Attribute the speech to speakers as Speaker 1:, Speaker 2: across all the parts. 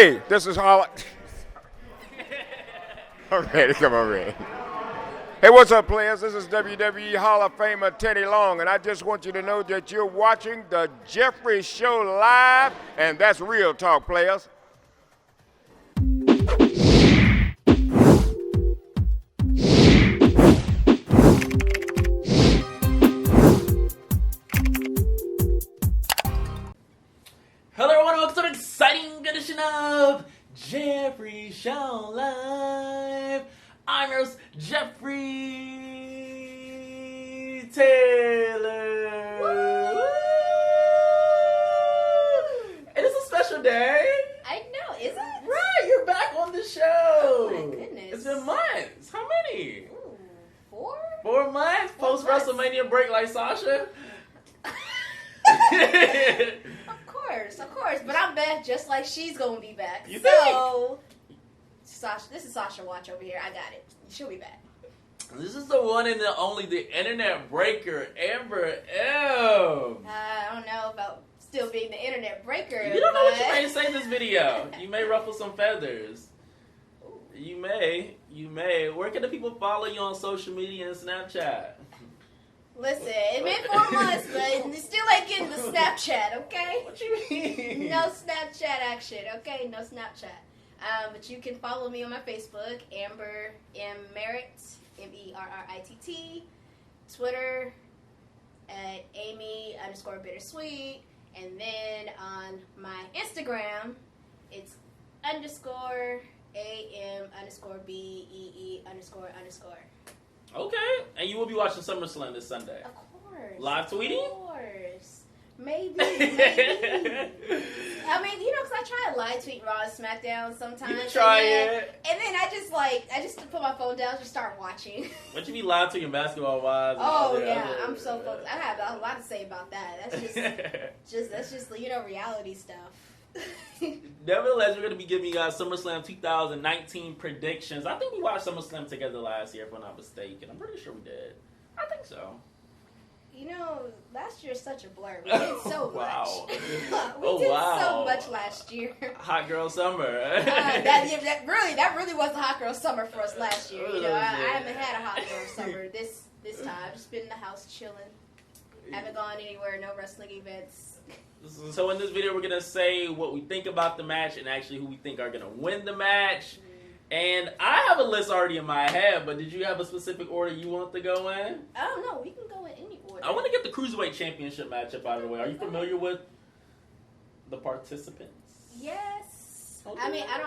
Speaker 1: Hey, this is Holly. Okay, come on, ready. Hey, what's up, players? This is WWE Hall of Famer Teddy Long, and I just want you to know that you're watching the Jeffrey Show live, and that's real talk, players.
Speaker 2: Hello everyone, welcome to an exciting edition of Jeffrey Show Live. I'm your host, Jeffrey Taylor. Woo! And it's a special day.
Speaker 3: I know, is it?
Speaker 2: Right, you're back on the show.
Speaker 3: Oh my goodness.
Speaker 2: It's been months. How many?
Speaker 3: Ooh, 4?
Speaker 2: 4 months? Post WrestleMania break like Sasha?
Speaker 3: Of course, but I'm back just like she's gonna be back.
Speaker 2: You
Speaker 3: so, Sasha, this is Sasha Watch over here. I got it. She'll be back.
Speaker 2: This is the one and the only, the internet breaker, Ember M.
Speaker 3: I don't know about still being the internet breaker.
Speaker 2: You don't know what you may say in this video. You may ruffle some feathers.
Speaker 3: Ooh.
Speaker 2: You may. Where can the people follow you on social media and Snapchat?
Speaker 3: Listen, it's been 4 months, but you still ain't getting the Snapchat, okay?
Speaker 2: What you mean?
Speaker 3: No Snapchat action, okay? No Snapchat. But you can follow me on my Facebook, Amber M. Merritt, Merritt. Twitter at Amy_bittersweet. And then on my Instagram, it's _AM_BEE__.
Speaker 2: Okay. And you will be watching SummerSlam this Sunday.
Speaker 3: Of course.
Speaker 2: Live tweeting?
Speaker 3: Of course. Maybe. I mean, because I try to live tweet Raw and SmackDown sometimes.
Speaker 2: You can try it.
Speaker 3: And then I just put my phone down and just start watching.
Speaker 2: But you be live tweeting basketball wives.
Speaker 3: Oh, yeah. I'm so focused. I have a lot to say about that. That's just reality stuff.
Speaker 2: Nevertheless, we're going to be giving you guys SummerSlam 2019 predictions. I think we watched SummerSlam together last year, if I'm not mistaken. I'm pretty sure we did. I think so.
Speaker 3: Last year's such a blur. We did so
Speaker 2: Wow.
Speaker 3: much. we did so much last year.
Speaker 2: Hot girl summer.
Speaker 3: that really was a hot girl summer for us last year. I haven't had a hot girl summer this time. I've just been in the house chilling. Haven't gone anywhere. No wrestling events.
Speaker 2: So in this video, we're going to say what we think about the match and actually who we think are going to win the match. And I have a list already in my head, but did you have a specific order you want to go in?
Speaker 3: I don't know. We can go in any order.
Speaker 2: I want to get the Cruiserweight Championship matchup out of the way. Are you familiar with the participants?
Speaker 3: Yes.
Speaker 2: Okay.
Speaker 3: I mean, I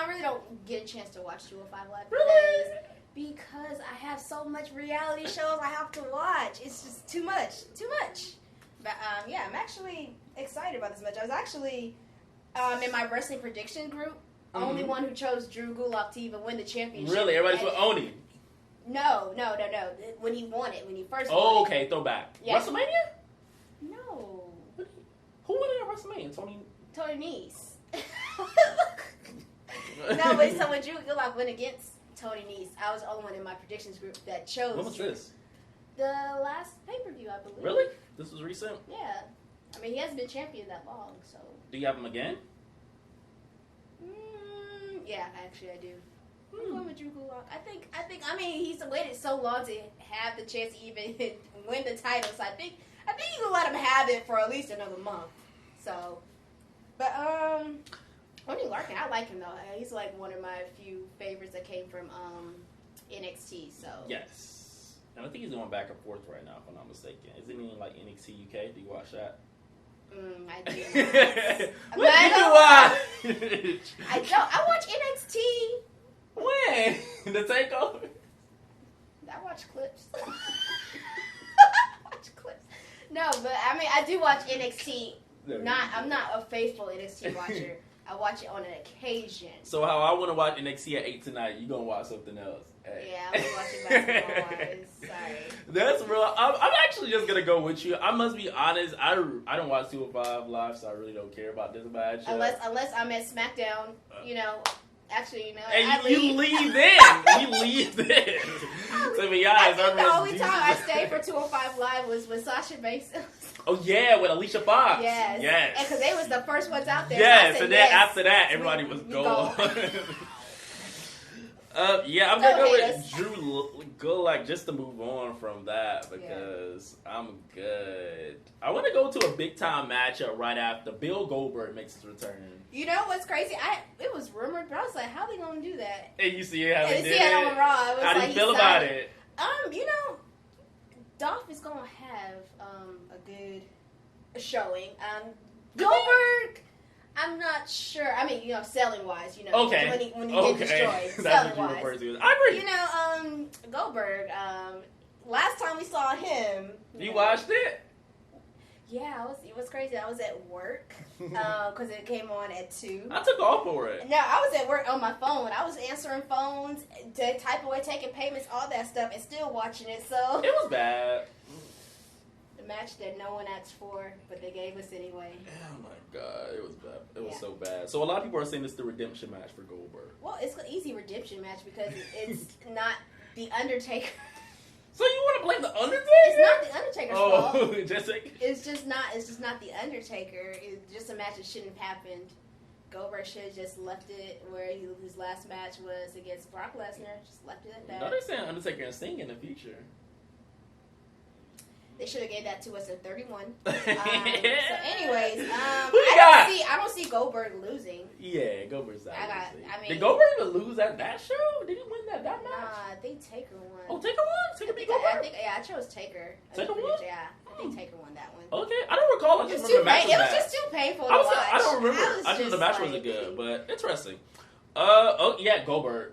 Speaker 3: really don't get a chance to watch 205 Live.
Speaker 2: Really?
Speaker 3: Because I have so much reality shows I have to watch. It's just too much. But, I'm actually excited about this match. I was actually, in my wrestling prediction group, only one who chose Drew Gulak to even win the championship.
Speaker 2: Really? Everybody's with Oney?
Speaker 3: No. When he won it, when he first won
Speaker 2: Oh, okay. Throwback.
Speaker 3: Yeah.
Speaker 2: WrestleMania?
Speaker 3: No.
Speaker 2: Who won it at WrestleMania?
Speaker 3: Tony Nese. No, but so when Drew Gulak went against Tony Nese, I was the only one in my predictions group that chose.
Speaker 2: When was this?
Speaker 3: The last pay-per-view, I believe.
Speaker 2: Really? This was recent?
Speaker 3: Yeah. I mean, he hasn't been champion that long, so.
Speaker 2: Do you have him again?
Speaker 3: Yeah, actually I do. I'm going with Drew Gulak. I think, he's waited so long to have the chance to even win the title, so I think you can let him have it for at least another month. So, but, Oney Lorcan, I like him though. He's like one of my few favorites that came from, NXT, so.
Speaker 2: Yes. And I think he's going back and forth right now, if I'm not mistaken. Isn't he in like NXT UK? Do you watch that?
Speaker 3: I do.
Speaker 2: What do you watch?
Speaker 3: I don't. I watch NXT.
Speaker 2: When? The takeover?
Speaker 3: I watch clips. No, but I mean, I do watch NXT. I'm not a faithful NXT watcher. I watch it on an occasion.
Speaker 2: So how I want to watch NXT at 8 tonight, you going to watch something else. Hey.
Speaker 3: Yeah, I'm watching basketball. Sorry.
Speaker 2: That's real. I'm actually just going to go with you. I must be honest. I don't watch 205 Live, so I really don't care about this match.
Speaker 3: Unless I'm at SmackDown, Actually, you know,
Speaker 2: And you leave then. You leave then. To be honest,
Speaker 3: I think the only time I stayed for 205 Live was with Sasha Banks.
Speaker 2: Oh yeah, with Alicia Fox.
Speaker 3: Yes. And because they was the first ones out there.
Speaker 2: Yes,
Speaker 3: so
Speaker 2: and then after that, everybody was gone. Yeah, I'm gonna go with Drew Gulak just to move on from that because I'm good. I want to go to a big time matchup right after Bill Goldberg makes his return.
Speaker 3: You know what's crazy? It was rumored, but I was like, how they gonna do that?
Speaker 2: And you see how they did
Speaker 3: it on Raw.
Speaker 2: How do you feel about it?
Speaker 3: You know, Dolph is gonna have a good showing. Goldberg, I'm not sure. I mean, you know, selling wise, you know,
Speaker 2: okay.
Speaker 3: when he get destroyed,
Speaker 2: That's
Speaker 3: selling
Speaker 2: what you refer
Speaker 3: wise.
Speaker 2: to. I agree.
Speaker 3: You know, Goldberg. Last time we saw him,
Speaker 2: you watched it?
Speaker 3: Yeah, it was crazy. I was at work because it came on at 2.
Speaker 2: I took off for it.
Speaker 3: No, I was at work on my phone. I was answering phones, type away, taking payments, all that stuff, and still watching it. So
Speaker 2: it was bad.
Speaker 3: The match that no one asked for, but they gave us anyway.
Speaker 2: Oh my god, it was bad. It was so bad. So a lot of people are saying it's the redemption match for Goldberg.
Speaker 3: Well, it's an easy redemption match because it's not the Undertaker.
Speaker 2: So you want to blame the Undertaker?
Speaker 3: It's not the Undertaker's fault.
Speaker 2: Jessica.
Speaker 3: It's just not the Undertaker. It's just a match that shouldn't have happened. Goldberg should have just left it where his last match was against Brock Lesnar. Just left it at that.
Speaker 2: No, they're saying Undertaker and Sting in the future.
Speaker 3: They should have gave that to us at 31. So anyways, I don't see Goldberg losing.
Speaker 2: Yeah, Goldberg's not losing. Did
Speaker 3: did
Speaker 2: Goldberg even lose at that show? Did he win that match?
Speaker 3: Nah, I think Taker won.
Speaker 2: Oh, Taker won? Taker beat Goldberg?
Speaker 3: I chose Taker.
Speaker 2: Taker won?
Speaker 3: Yeah, I think Taker won that one.
Speaker 2: Okay, I don't recall. I just remember the match was bad.
Speaker 3: It was just too painful to watch.
Speaker 2: I don't remember. I just know the match wasn't good, but interesting. Goldberg.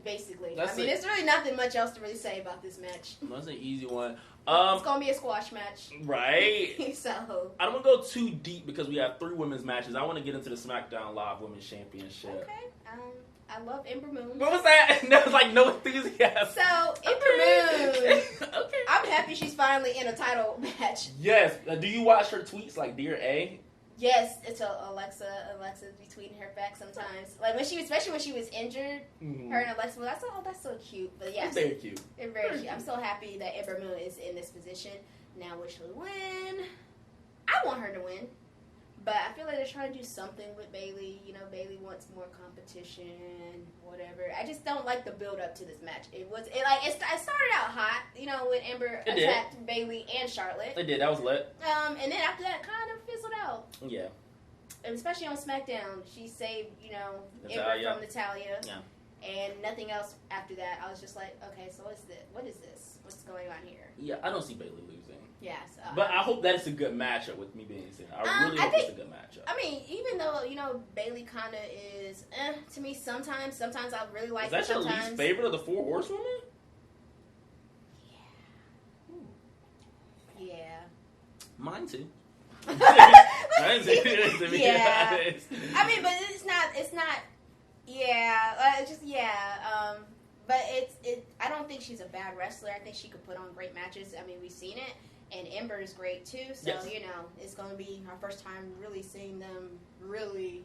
Speaker 3: Basically. There's really nothing much else to really say about this match.
Speaker 2: That's an easy one.
Speaker 3: It's going to be a squash match.
Speaker 2: Right.
Speaker 3: So.
Speaker 2: I don't want to go too deep because we have 3 women's matches. I want to get into the SmackDown Live Women's Championship.
Speaker 3: Okay. I love Ember Moon.
Speaker 2: What was that? There was like no enthusiasm.
Speaker 3: So, Ember Moon.
Speaker 2: Okay.
Speaker 3: I'm happy she's finally in a title match.
Speaker 2: Yes. Do you watch her tweets like Dear A?
Speaker 3: Yes, it's Alexa be tweeting her back sometimes. Like especially when she was injured, her and Alexa. That's so cute. But yeah,
Speaker 2: it's very cute.
Speaker 3: They're very cute. I'm so happy that Ember Moon is in this position. Now, will she win? I want her to win, but I feel like they're trying to do something with Bayley. You know, Bayley wants more competition, whatever. I just don't like the build up to this match. It started out hot, you know, when Ember attacked Bayley and Charlotte.
Speaker 2: It did. That was lit.
Speaker 3: And then after that, kind of fizzled out.
Speaker 2: Yeah.
Speaker 3: And especially on SmackDown, she saved, you know,
Speaker 2: Natalya.
Speaker 3: Ember from Natalya.
Speaker 2: Yeah.
Speaker 3: And nothing else after that. I was just like, okay, so what is this? What's going on here?
Speaker 2: Yeah, I don't see Bayley losing.
Speaker 3: Yeah. So,
Speaker 2: but I hope that it's a good matchup with me being sick. I really hope it's a good matchup.
Speaker 3: I mean, even though, you know, Bayley kind of is, to me sometimes. Sometimes I really like it.
Speaker 2: Is that your least favorite of the 4 horsewomen?
Speaker 3: Yeah.
Speaker 2: Mine too.
Speaker 3: Yeah. I mean, but it's not. Yeah. But I don't think she's a bad wrestler. I think she could put on great matches. I mean, we've seen it, and Ember is great too. So you know, it's going to be our first time really seeing them really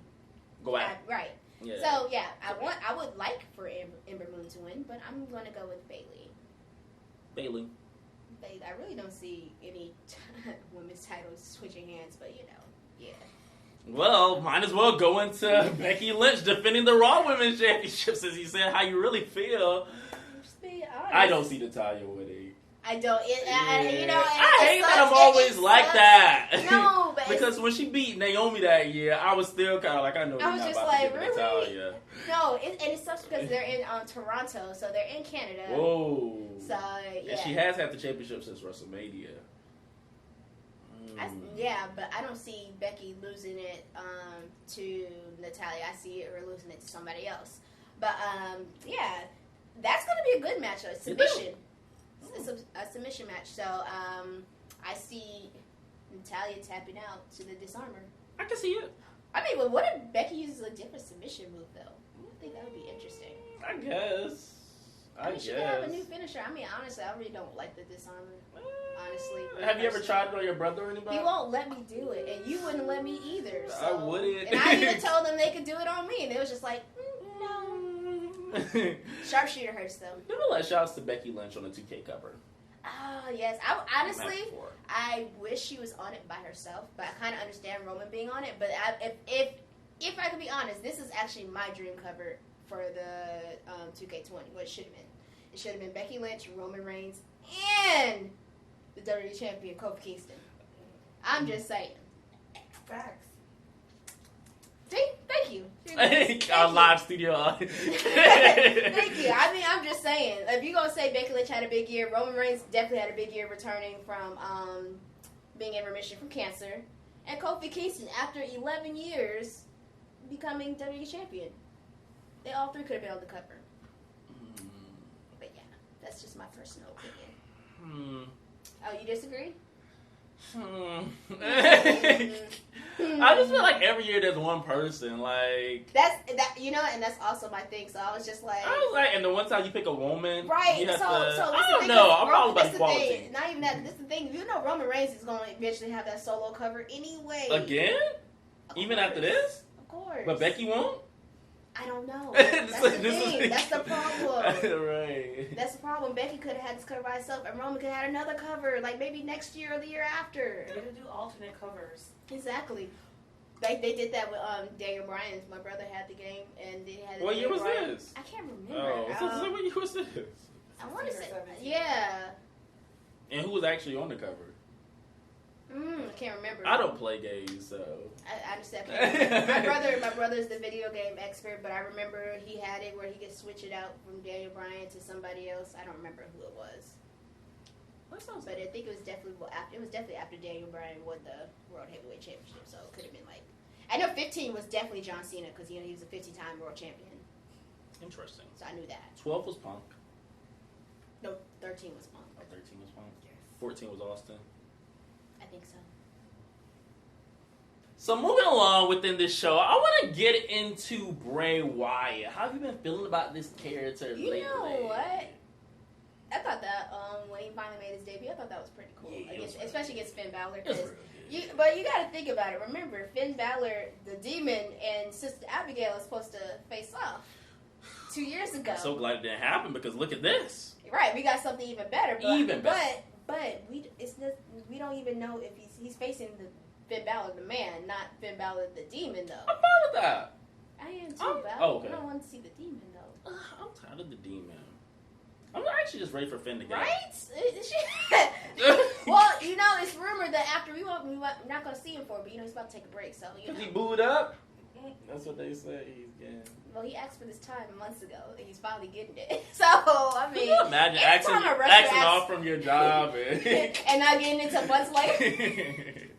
Speaker 2: go out.
Speaker 3: Right.
Speaker 2: Yeah.
Speaker 3: So yeah, I would like for Ember Moon to win, but I'm going to go with Bayley. I really don't see any women's titles switching hands, but you know, yeah.
Speaker 2: Well, might as well go into Becky Lynch defending the Raw Women's Championship since you said how you really feel.
Speaker 3: Just be honest.
Speaker 2: I don't see Natalya winning.
Speaker 3: I don't. You know,
Speaker 2: I hate that I'm always like that.
Speaker 3: No, but
Speaker 2: because when she beat Naomi that year, I was still kind of like, I know you're not about to get
Speaker 3: really?
Speaker 2: Natalya.
Speaker 3: No, and it sucks because they're in Toronto, so they're in Canada.
Speaker 2: Whoa.
Speaker 3: So yeah.
Speaker 2: And she has had the championship since WrestleMania.
Speaker 3: But I don't see Becky losing it to Natalya. I see her losing it to somebody else. But that's going to be a good match. A submission. It's a submission match. So I see Natalya tapping out to the disarmer.
Speaker 2: I can see it.
Speaker 3: I mean, but what if Becky uses a different submission move though? I think that would be interesting.
Speaker 2: I guess.
Speaker 3: She could have a new finisher. I mean, honestly, I really don't like the disarmer. Honestly.
Speaker 2: Have you ever tried it on your brother or anybody?
Speaker 3: He won't let me do it, and you wouldn't let me either. So.
Speaker 2: I wouldn't.
Speaker 3: And I even told them they could do it on me, and they was just like, Sharpshooter hurts though.
Speaker 2: Nevertheless, shouts to Becky Lynch on the 2K cover.
Speaker 3: Oh, yes. I wish she was on it by herself, but I kind of understand Roman being on it. But if I could be honest, this is actually my dream cover for the 2K20. What it should have been. It should have been Becky Lynch, Roman Reigns, and the WWE Champion, Kofi Kingston. I'm just saying.
Speaker 4: Facts.
Speaker 3: See? Thank you.
Speaker 2: Our live studio audience.
Speaker 3: Thank you. I mean, I'm just saying. If you're going to say Becky Lynch had a big year, Roman Reigns definitely had a big year returning from being in remission from cancer. And Kofi Kingston, after 11 years, becoming WWE Champion. They all three could have been on the cover. But yeah, that's just my personal opinion. Oh, you disagree?
Speaker 2: I just feel like every year there's one person, like
Speaker 3: and that's also my thing. So I was just like,
Speaker 2: and the one time you pick a woman,
Speaker 3: right?
Speaker 2: You have
Speaker 3: so
Speaker 2: I don't know. I'm all about equality.
Speaker 3: Not even that. This is the thing. You know, Roman Reigns is going to eventually have that solo cover anyway.
Speaker 2: Again, even after this,
Speaker 3: of course.
Speaker 2: But Becky won't.
Speaker 3: I don't know. That's the thing. That's the problem.
Speaker 2: Right.
Speaker 3: That's the problem. Becky could have had this cover by herself, and Roman could have had another cover, like maybe next year or the year after.
Speaker 4: They're gonna do alternate covers.
Speaker 3: Exactly. They did that with Daniel Bryan. My brother had the game, and they had.
Speaker 2: What year was this?
Speaker 3: I can't remember.
Speaker 2: Oh, what year was this?
Speaker 3: I want to say, yeah.
Speaker 2: And who was actually on the cover?
Speaker 3: I can't remember.
Speaker 2: I don't play games, so
Speaker 3: I just said I can't remember. My brother's the video game expert, but I remember he had it where he could switch it out from Daniel Bryan to somebody else. I don't remember who it was. But I think it was definitely after Daniel Bryan won the World Heavyweight Championship, so it could have been like. I know 15 was definitely John Cena because he was a 15-time World Champion.
Speaker 2: Interesting.
Speaker 3: So I knew that.
Speaker 2: 12 was Punk.
Speaker 3: No, 13 was Punk.
Speaker 2: Oh, 13 was Punk.
Speaker 4: Yes.
Speaker 2: 14 was Austin.
Speaker 3: I think so.
Speaker 2: So moving along within this show, I want to get into Bray Wyatt. How have you been feeling about this character lately?
Speaker 3: You know what? I thought that when he finally made his debut, I thought that was pretty cool.
Speaker 2: Yeah,
Speaker 3: especially against Finn Balor.
Speaker 2: It was real good.
Speaker 3: But you got to think about it. Remember, Finn Balor, the Demon, and Sister Abigail are supposed to face off 2 years ago.
Speaker 2: I'm so glad it didn't happen because look at this.
Speaker 3: Right, we got something even better. But we don't even know if he's facing the Finn Balor the man, not Finn Balor the Demon, though.
Speaker 2: I'm fine with that.
Speaker 3: I am too, but
Speaker 2: okay.
Speaker 3: I don't want to see the Demon, though.
Speaker 2: I'm tired of the Demon. I'm actually just ready for Finn to go.
Speaker 3: Right? Well, it's rumored that after we're not going to see him for it, but he's about to take a break, so
Speaker 2: Is he booed up? That's what they say he's getting.
Speaker 3: Well, he asked for this time months ago, and he's finally getting it. So, I mean,
Speaker 2: can you imagine asking off from your job
Speaker 3: and not getting into months later?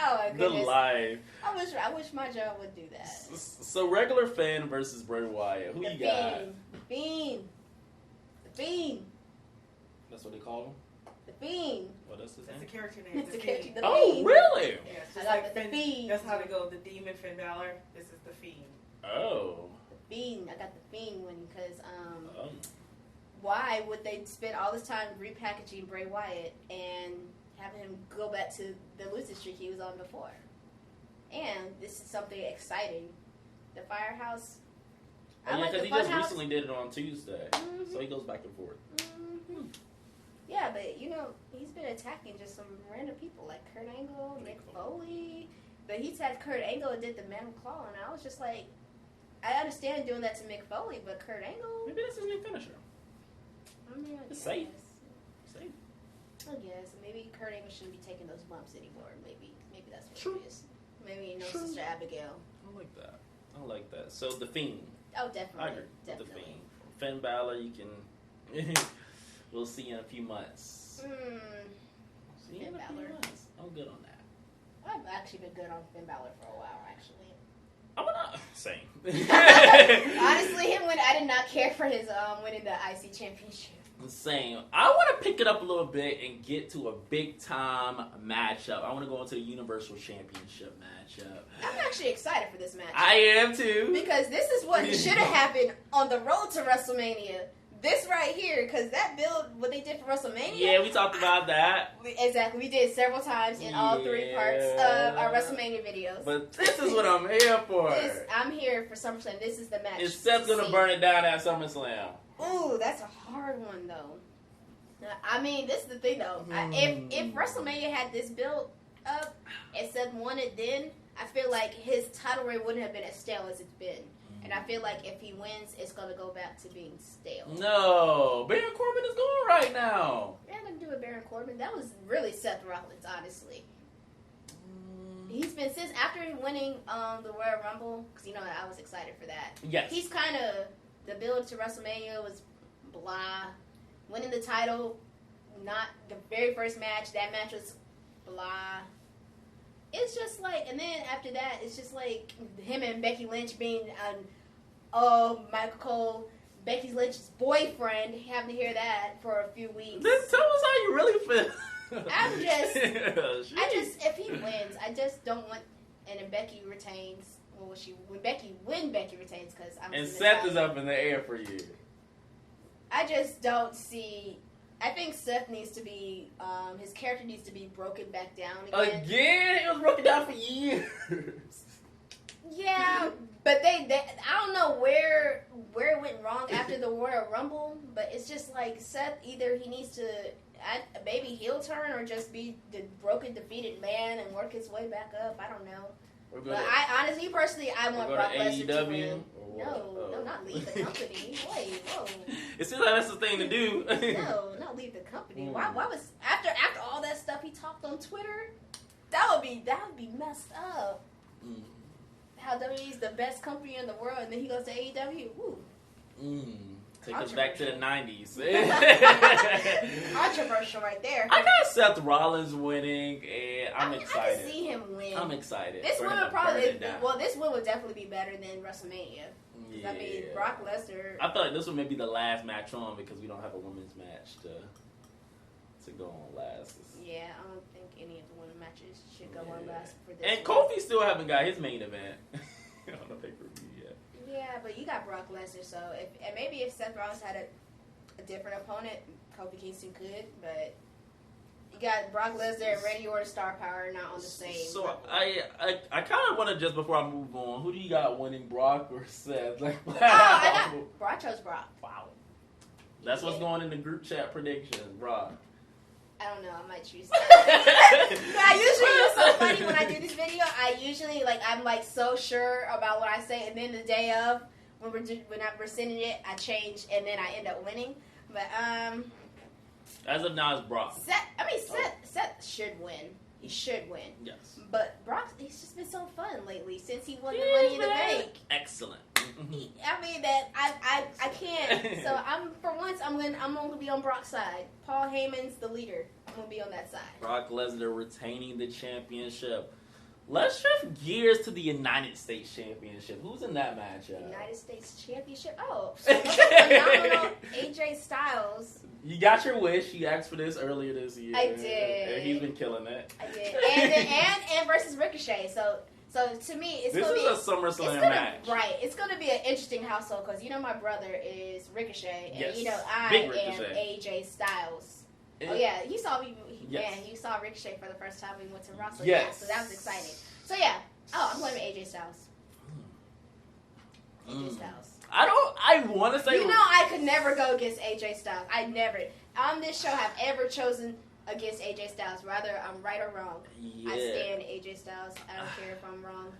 Speaker 3: Oh my goodness.
Speaker 2: The life.
Speaker 3: I wish my job would do that.
Speaker 2: So regular Finn versus Bray Wyatt. Who you got?
Speaker 3: The Fiend.
Speaker 2: That's what they call him?
Speaker 3: The Fiend.
Speaker 2: What that's his
Speaker 4: That's
Speaker 2: name?
Speaker 4: the character name.
Speaker 3: The Fiend.
Speaker 2: Oh, really?
Speaker 4: Yeah, it's
Speaker 3: I
Speaker 4: just
Speaker 3: got
Speaker 4: like
Speaker 3: the
Speaker 4: Finn.
Speaker 3: Fiend.
Speaker 4: That's how they go. The Demon, Finn Balor. This is the Fiend.
Speaker 2: Oh.
Speaker 3: The Fiend. I got the Fiend one because
Speaker 2: Oh.
Speaker 3: why would they spend all this time repackaging Bray Wyatt and having him go back to the losing streak he was on before? And this is something exciting. The Firehouse.
Speaker 2: Oh, yeah, because he just recently did it on Tuesday.
Speaker 3: Mm-hmm.
Speaker 2: So he goes back and forth.
Speaker 3: Mm-hmm. Yeah, but he's been attacking just some random people like Kurt Angle, Mick Foley. But he's had Kurt Angle and did the Man Claw, and I was just like, I understand doing that to Mick Foley, but Kurt Angle.
Speaker 2: Maybe that's his new finisher.
Speaker 3: I mean,
Speaker 2: It's safe. Safe.
Speaker 3: I guess maybe Kurt Angle shouldn't be taking those bumps anymore. Maybe that's what
Speaker 2: True.
Speaker 3: it is. Maybe
Speaker 2: True.
Speaker 3: Sister Abigail.
Speaker 2: I like that. I like that. So the Fiend.
Speaker 3: Oh, definitely.
Speaker 2: I agree.
Speaker 3: Definitely.
Speaker 2: The Fiend. Finn Balor, you can. We'll see in a few months. See
Speaker 3: Finn
Speaker 2: in a few
Speaker 3: Balor.
Speaker 2: months. I'm good on that.
Speaker 3: I've actually been good on Finn Balor for a while, actually.
Speaker 2: I'm not same.
Speaker 3: Honestly, I did not care for his winning the IC championship.
Speaker 2: Same. I want to pick it up a little bit and get to a big time matchup. I want to go into the Universal Championship matchup.
Speaker 3: I'm actually excited for this match.
Speaker 2: I am too.
Speaker 3: Because this is what should have happened on the road to WrestleMania. this right here, because that build, what they did for WrestleMania.
Speaker 2: Yeah, we talked about that.
Speaker 3: Exactly. We did several times in all 3 parts of our WrestleMania videos.
Speaker 2: But this is what I'm here for.
Speaker 3: I'm here for SummerSlam. This is the match.
Speaker 2: Is Seth going to burn it down at SummerSlam?
Speaker 3: Ooh, that's a hard one, though. I mean, this is the thing, though. If WrestleMania had this build up and Seth won it then, I feel like his title reign wouldn't have been as stale as it's been. And I feel like if he wins, it's going to go back to being stale.
Speaker 2: No. Baron Corbin is going right now.
Speaker 3: Yeah, I'm going to do with Baron Corbin. That was really Seth Rollins, honestly. He's been, since after winning the Royal Rumble, because you know I was excited for that.
Speaker 2: Yes.
Speaker 3: He's kind of, the build to WrestleMania was blah. Winning the title, not the very first match. That match was blah. It's just like, and then after that, it's just like him and Becky Lynch being, Michael Cole, Becky Lynch's boyfriend, having to hear that for a few weeks.
Speaker 2: Then tell us how you really feel.
Speaker 3: If he wins, I just don't want, and then Becky retains. Well, when Becky retains, because I'm.
Speaker 2: And Seth is up in the air for you.
Speaker 3: I just don't see. I think Seth needs to be, his character needs to be broken back down again.
Speaker 2: Again? It was broken down for years.
Speaker 3: Yeah, but they I don't know where it went wrong after the Royal Rumble, but it's just like Seth, either he needs to maybe heel turn or just be the broken, defeated man and work his way back up. I don't know. But I honestly, personally, I want Brock Lesnar to win. No, not leave the company. Wait, whoa.
Speaker 2: It seems like that's the thing to do.
Speaker 3: No, not leave the company. Why was after all that stuff he talked on Twitter? That would be messed up. How WWE's the best company in the world, and then he goes to AEW. Woo.
Speaker 2: Take us back to the 90s.
Speaker 3: Controversial right there.
Speaker 2: I got Seth Rollins winning, and I'm excited.
Speaker 3: I can see him win.
Speaker 2: I'm excited.
Speaker 3: This win would definitely be better than WrestleMania. Yeah. I mean, Brock Lesnar.
Speaker 2: I feel like this one may be the last match on because we don't have a women's match to go on last.
Speaker 3: Yeah, I don't think any of the women's matches should go on last for this.
Speaker 2: And Kofi still haven't got his main event on the pay-per-view yet.
Speaker 3: Yeah, but you got Brock Lesnar, so maybe if Seth Rollins had a different opponent, Kofi Kingston could, but you got Brock Lesnar and Randy Orton star power not on the same.
Speaker 2: So
Speaker 3: level.
Speaker 2: I kind of want to, just before I move on, who do you got winning, Brock or Seth? Like,
Speaker 3: Brock chose Brock.
Speaker 2: Wow. That's what's going in the group chat prediction, Brock.
Speaker 3: I don't know. I might choose that. I usually, it's so funny when I do this video. I usually, I'm so sure about what I say, and then the day of, when we're sending it, I change, and then I end up winning. But,
Speaker 2: as of now, it's Brock.
Speaker 3: Seth should win. He should win.
Speaker 2: Yes.
Speaker 3: But Brock, he's just been so fun lately since he won the Money in the Bank.
Speaker 2: Excellent.
Speaker 3: I mean that I can't. So I'm gonna be on Brock's side. Paul Heyman's the leader. I'm gonna be on that side.
Speaker 2: Brock Lesnar retaining the championship. Let's shift gears to the United States Championship. Who's in that matchup?
Speaker 3: United States Championship. Oh, phenomenal AJ Styles.
Speaker 2: You got your wish. You asked for this earlier this year.
Speaker 3: I did.
Speaker 2: And he's been killing it.
Speaker 3: I did. And versus Ricochet. So to me, it's gonna be
Speaker 2: a SummerSlam match.
Speaker 3: Right. It's gonna be an interesting household because my brother is Ricochet, and
Speaker 2: yes.
Speaker 3: I am AJ Styles. Oh yeah, you saw me.
Speaker 2: Yes.
Speaker 3: Yeah, you saw Ricochet for the first time we went to Raw. So
Speaker 2: yes.
Speaker 3: Yeah, so that was exciting. So yeah. Oh, I'm going with AJ Styles. AJ Styles.
Speaker 2: I want to say.
Speaker 3: I could never go against AJ Styles. I never on this show have ever chosen against AJ Styles. Rather, I'm right or wrong.
Speaker 2: Yeah.
Speaker 3: I stand AJ Styles. I don't care if I'm wrong.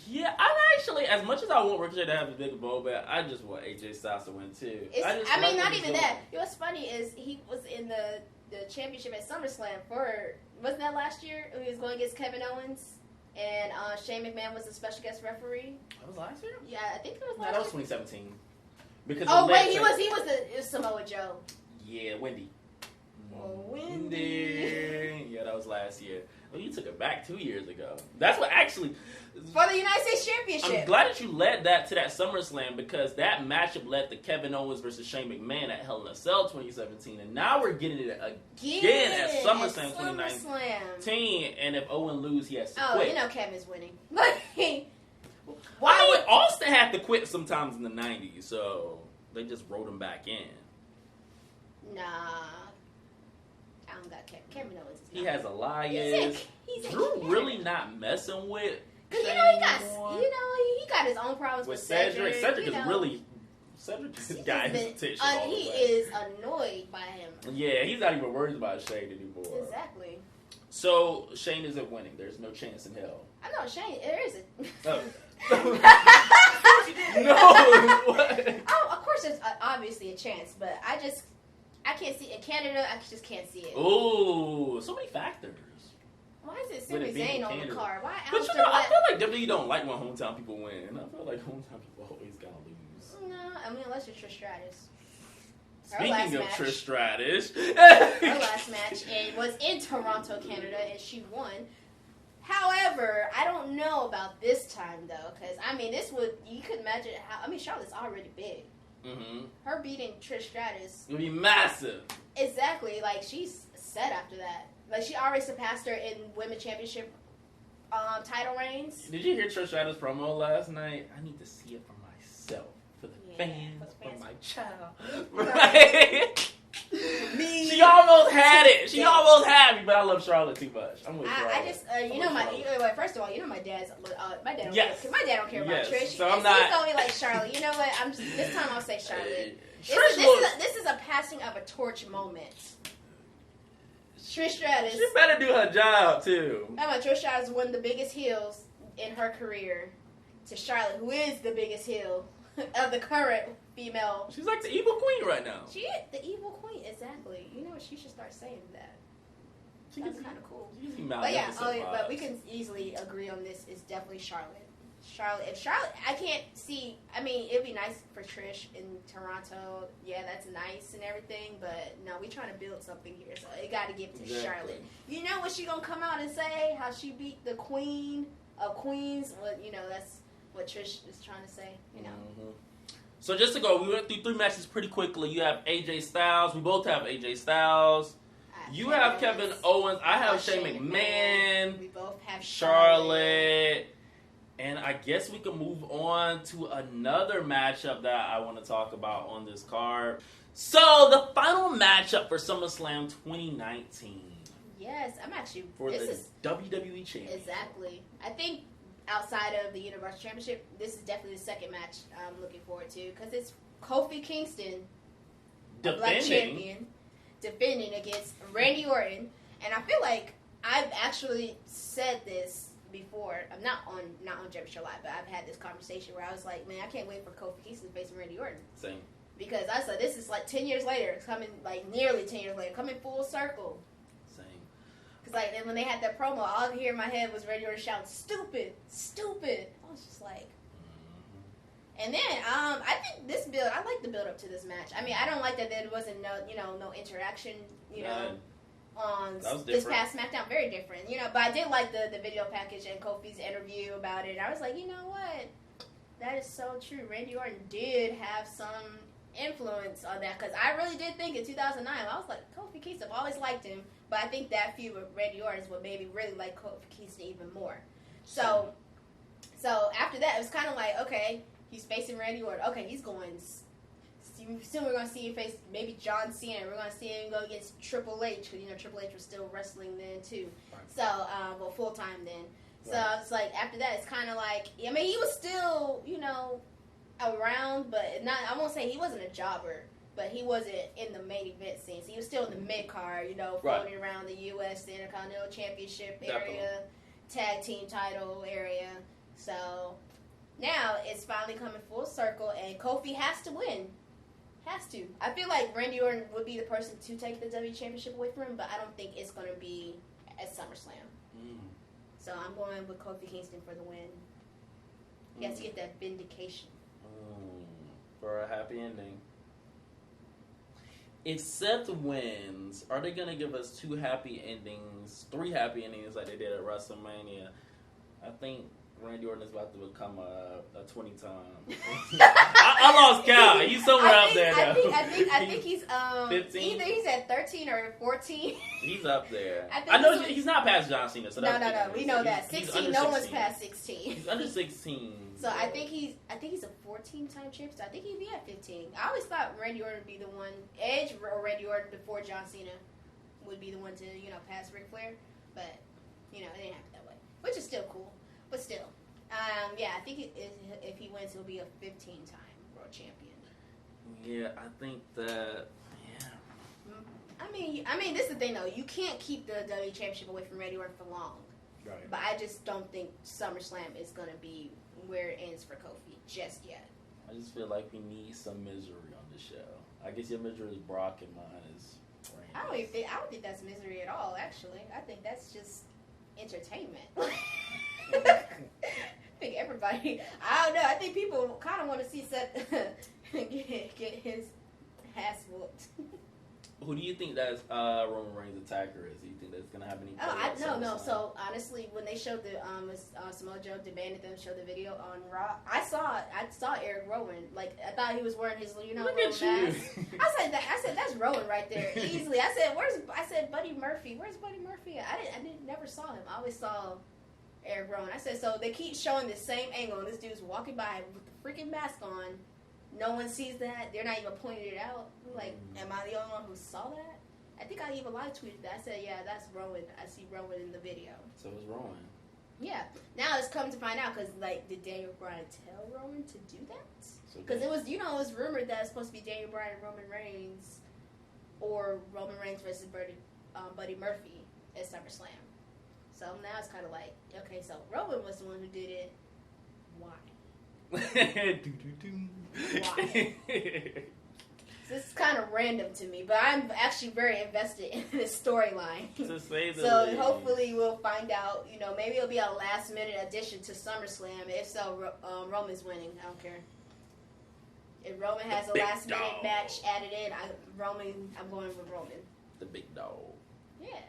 Speaker 2: Yeah, I'm actually, as much as I want Ricochet to have a bigger bowl, but I just want AJ Styles to win too.
Speaker 3: Not even that. What's funny is he was in the championship at SummerSlam wasn't that last year? He was going against Kevin Owens, and Shane McMahon was the special guest referee.
Speaker 2: That was last year?
Speaker 3: Yeah, I think it was last year.
Speaker 2: That was 2017. Because
Speaker 3: he was the Samoa Joe.
Speaker 2: Yeah, Wendy.
Speaker 3: Oh, Wendy.
Speaker 2: Yeah, that was last year. Well, you took it back 2 years ago. That's what actually...
Speaker 3: For the United States Championship.
Speaker 2: I'm glad that you led that to that SummerSlam because that matchup led to Kevin Owens versus Shane McMahon at Hell in a Cell 2017. And now we're getting it again at SummerSlam 2019. And if Owen loses, he has to quit.
Speaker 3: Kevin's winning.
Speaker 2: Why would Austin have to quit sometimes in the 90s? So they just wrote him back in.
Speaker 3: Nah. I don't got Kevin Owens.
Speaker 2: He has Elias.
Speaker 3: He's
Speaker 2: Drew really not messing with.
Speaker 3: Because he got his own problems with Cedric.
Speaker 2: Cedric is really. Cedric's guy
Speaker 3: he is annoyed by him.
Speaker 2: Yeah, he's not even worried about Shane anymore.
Speaker 3: Exactly.
Speaker 2: So Shane isn't winning. There's no chance in hell.
Speaker 3: I know Shane. There isn't.
Speaker 2: Oh.
Speaker 3: No.
Speaker 2: What?
Speaker 3: Oh, of course, there's obviously a chance, but I can't see it. In Canada, I just can't see it.
Speaker 2: Ooh, so many factors.
Speaker 3: Why is it Sami Zayn on the card? Why?
Speaker 2: But you know, I feel like WWE don't like when hometown people win. I feel like hometown people always gotta lose.
Speaker 3: No, I mean unless it's Trish Stratus.
Speaker 2: Speaking of Trish Stratus,
Speaker 3: her last match was in Toronto, Canada, and she won. However, I don't know about this time though, because I mean, you could imagine how. I mean, Charlotte's already big. Mm-hmm. Her beating Trish Stratus
Speaker 2: would be massive.
Speaker 3: Exactly, like she's set after that. Like she already surpassed her in Women's Championship title reigns.
Speaker 2: Did you hear Trish Stratus' promo last night? I need to see it for myself, for the fans, for my child. Right? She almost had it. She almost had me, but I love Charlotte too much. I'm with Charlotte.
Speaker 3: I just, first of all, my dad don't
Speaker 2: yes.
Speaker 3: care. My dad don't care about Trish.
Speaker 2: So I'm not.
Speaker 3: He's going to be like Charlotte. You know what? This time I'll say Charlotte. This is a passing of a torch moment. Trish Stratus.
Speaker 2: She better do her job too.
Speaker 3: Trish Stratus won the biggest heels in her career to Charlotte, who is the biggest heel of the current female.
Speaker 2: She's like the evil queen right now.
Speaker 3: She is the evil queen, exactly. You know what? She should start saying that. That's kind of cool. But yeah, but we can easily agree on this. Is definitely Charlotte. If Charlotte, I can't see. I mean, it'd be nice for Trish in Toronto. Yeah, that's nice and everything. But no, we trying to build something here, so it got to give to Charlotte. You know what she gonna come out and say? How she beat the Queen of Queens? Well, you know that's what Trish is trying to say. You know.
Speaker 2: Mm-hmm. So just to go, we went through 3 matches pretty quickly. You have AJ Styles. We both have AJ Styles. You have Kevin Owens. I have Shane McMahon.
Speaker 3: We both have
Speaker 2: Charlotte. And I guess we can move on to another matchup that I want to talk about on this card. So the final matchup for SummerSlam 2019.
Speaker 3: Yes, I'm actually
Speaker 2: for the WWE Championship.
Speaker 3: Exactly. I think outside of the Universal Championship, this is definitely the second match I'm looking forward to because it's Kofi Kingston, Black champion, defending against Randy Orton. And I feel like I've actually said this before. I'm not on Jeffrey Show Live, but I've had this conversation where I was like, man, I can't wait for Kofi Kingston to face Randy Orton.
Speaker 2: Same.
Speaker 3: Because I said this is like 10 years later. It's coming like nearly 10 years later, coming full circle.
Speaker 2: Same.
Speaker 3: Because like and when they had that promo, all I could hear in my head was Randy Orton shouting, "Stupid, stupid." I was just like. And then I think this build. I like the build up to this match. I mean, I don't like that there wasn't no interaction. On this past SmackDown, very different, but I did like the video package and Kofi's interview about it. I was like, you know what? That is so true. Randy Orton did have some influence on that because I really did think in 2009, I was like, Kofi Kingston, I've always liked him, but I think that feud with Randy Orton is what made me really like Kofi Kingston even more. So after that, it was kind of like, okay, he's facing Randy Orton. Okay, he's going. Soon we're going to see him face maybe John Cena. We're going to see him go against Triple H because Triple H was still wrestling then too. Right. So, full time then. Right. So it's like after that, it's kind of like he was still around, but not. I won't say he wasn't a jobber, but he wasn't in the main event scene. So he was still in the mid card, floating around the U.S. the Intercontinental Championship area, tag team title area. So now it's finally coming full circle, and Kofi has to win. Has to. I feel like Randy Orton would be the person to take the WWE Championship away from him, but I don't think it's going to be at SummerSlam. So I'm going with Kofi Kingston for the win. He has to get that vindication.
Speaker 2: For a happy ending. If Seth wins, are they going to give us 2 happy endings, 3 happy endings like they did at WrestleMania? I think Randy Orton is about to become a 20-time. I lost count. He's somewhere out there now.
Speaker 3: I think he's
Speaker 2: 15?
Speaker 3: Either he's at 13 or 14.
Speaker 2: He's up there.
Speaker 3: I
Speaker 2: know he's not past John Cena. So
Speaker 3: no. We know that 16. No one's past 16.
Speaker 2: He's under 16.
Speaker 3: So I think he's a 14-time champ. So I think he'd be at 15. I always thought Randy Orton would be the one. Edge or Randy Orton before John Cena would be the one to pass Ric Flair, but it didn't happen that way, which is still cool. But still, I think if he wins, he'll be a 15-time world champion.
Speaker 2: Yeah, I think that. Yeah.
Speaker 3: I mean, this is the thing though. You can't keep the WWE Championship away from Randy Orton for long.
Speaker 2: Right.
Speaker 3: But I just don't think SummerSlam is gonna be where it ends for Kofi just yet.
Speaker 2: I just feel like we need some misery on the show. I guess your misery is Brock and mine is Randy.
Speaker 3: I don't think that's misery at all. Actually, I think that's just entertainment. I think everybody. I don't know. I think people kind of want to see Seth get his ass whooped.
Speaker 2: Who do you think that Roman Reigns' attacker is? Do you think that's gonna have any?
Speaker 3: No. So honestly, when they showed the Samoa Joe demanded them show the video on Raw, I saw Eric Rowan. Like I thought he was wearing his
Speaker 2: Look
Speaker 3: Rowan
Speaker 2: at you.
Speaker 3: mask. I said that's Rowan right there easily. I said Buddy Murphy. Where's Buddy Murphy? I never saw him. I always saw Eric Rowan. I said, so they keep showing the same angle, and this dude's walking by with the freaking mask on. No one sees that. They're not even pointing it out. Like, am I the only one who saw that? I think I even live tweeted that. I said, yeah, that's Rowan. I see Rowan in the video.
Speaker 2: So it's Rowan.
Speaker 3: Yeah. Now it's come to find out because, like, did Daniel Bryan tell Rowan to do that? Because it was rumored that it's supposed to be Daniel Bryan and Roman Reigns, or Roman Reigns versus Buddy Murphy at SummerSlam. So now it's kind of like, okay, so Roman was the one who did it. Why? Why? This is kind of random to me, but I'm actually very invested in this storyline.
Speaker 2: To say the
Speaker 3: so
Speaker 2: least.
Speaker 3: Hopefully we'll find out. Maybe it'll be a last-minute addition to SummerSlam. If so, Roman's winning. I don't care. If Roman has a last-minute match added in, I'm going with Roman.
Speaker 2: The big dog.
Speaker 3: Yeah.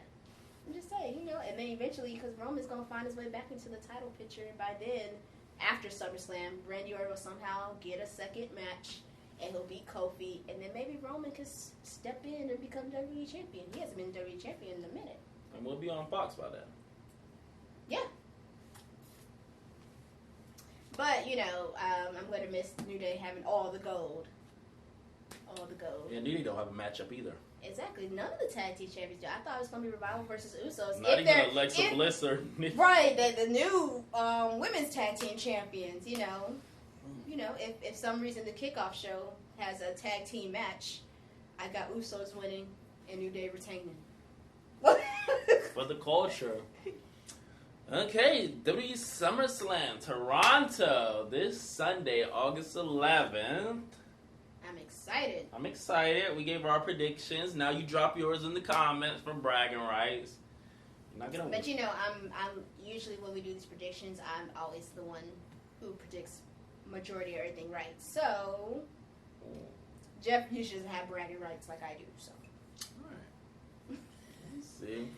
Speaker 3: I'm just saying, and then eventually, because Roman's going to find his way back into the title picture, and by then, after SummerSlam, Randy Orton will somehow get a second match, and he'll beat Kofi, and then maybe Roman can step in and become WWE Champion. He hasn't been WWE Champion in a minute.
Speaker 2: And we'll be on Fox by then.
Speaker 3: Yeah. But, I'm going to miss New Day having all the gold. All the gold.
Speaker 2: Yeah, New Day don't have a matchup either.
Speaker 3: Exactly. None of the tag team champions do. I thought it was going to be Revival versus Usos.
Speaker 2: Not even Alexa Bliss or...
Speaker 3: Right, the new women's tag team champions, if some reason the kickoff show has a tag team match, I got Usos winning and New Day retaining.
Speaker 2: For the culture. Okay, WWE SummerSlam, Toronto, this Sunday, August 11th.
Speaker 3: I'm
Speaker 2: excited. We gave our predictions. Now you drop yours in the comments for bragging rights. But
Speaker 3: I'm usually when we do these predictions, I'm always the one who predicts majority of everything right. So Jeff usually doesn't have bragging rights like I do. So.
Speaker 2: All right. Let's see.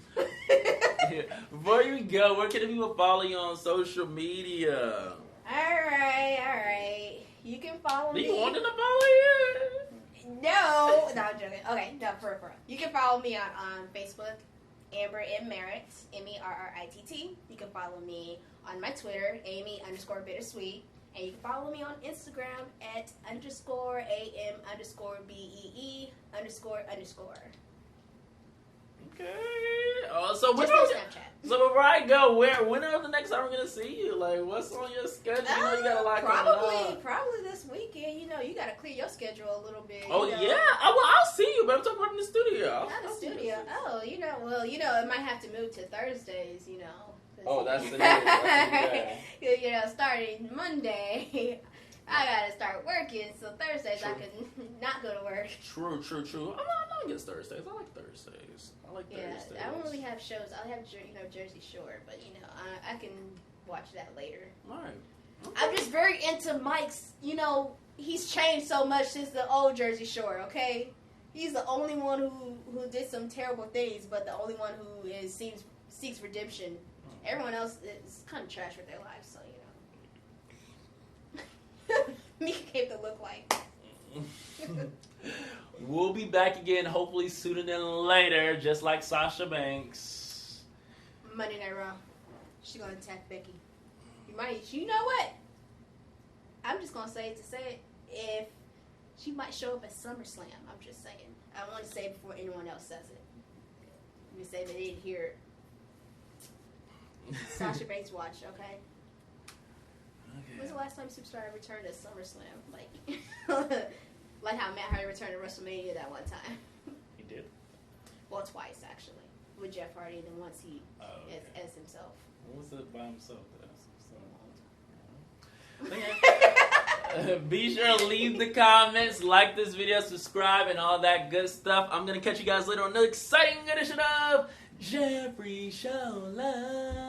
Speaker 2: Before you go, where can people follow you on social media?
Speaker 3: All right. You can follow me.
Speaker 2: Do you want them to follow you?
Speaker 3: No, I'm joking. Okay, no, for real. You can follow me on Facebook, Amber M. Merritt, Merritt. You can follow me on my Twitter, Amy_bittersweet. And you can follow me on Instagram at _AM_BEE__.
Speaker 2: Okay. So when
Speaker 3: Snapchat.
Speaker 2: So before I go, when are the next time we're gonna see you? Like, what's on your schedule? You got a lot coming up.
Speaker 3: Probably this weekend. You got to clear your schedule a little bit.
Speaker 2: Oh yeah. I'll see you, but I'm talking about in the studio.
Speaker 3: Not the studio. Oh, it might have to move to Thursdays.
Speaker 2: Oh, that's the
Speaker 3: starting Monday. I gotta start working, so Thursdays I can not go to work.
Speaker 2: True. I'm not against Thursdays. I like Thursdays. Thursdays.
Speaker 3: I don't really have shows. I have Jersey Shore, but I can watch that later.
Speaker 2: All right. Okay.
Speaker 3: I'm just very into Mike's. He's changed so much since the old Jersey Shore. Okay, he's the only one who did some terrible things, but the only one who seeks redemption. Everyone else is kind of trash with their lives, so could look like.
Speaker 2: We'll be back again, hopefully sooner than later, just like Sasha Banks.
Speaker 3: Monday Night Raw. She's gonna attack Becky. You know what? I'm just gonna say it to say it. If she might show up at SummerSlam, I'm just saying. I want to say it before anyone else says it. Let me say they didn't hear it. Sasha Banks watch, okay? When's the last time Superstar returned at SummerSlam? Like how Matt Hardy returned to WrestleMania that one time.
Speaker 2: He did?
Speaker 3: Well, twice, actually. With Jeff Hardy, and then once he as himself.
Speaker 2: What was it by himself? Be sure to leave the comments, like this video, subscribe, and all that good stuff. I'm going to catch you guys later on another exciting edition of Jeffrey Show Live.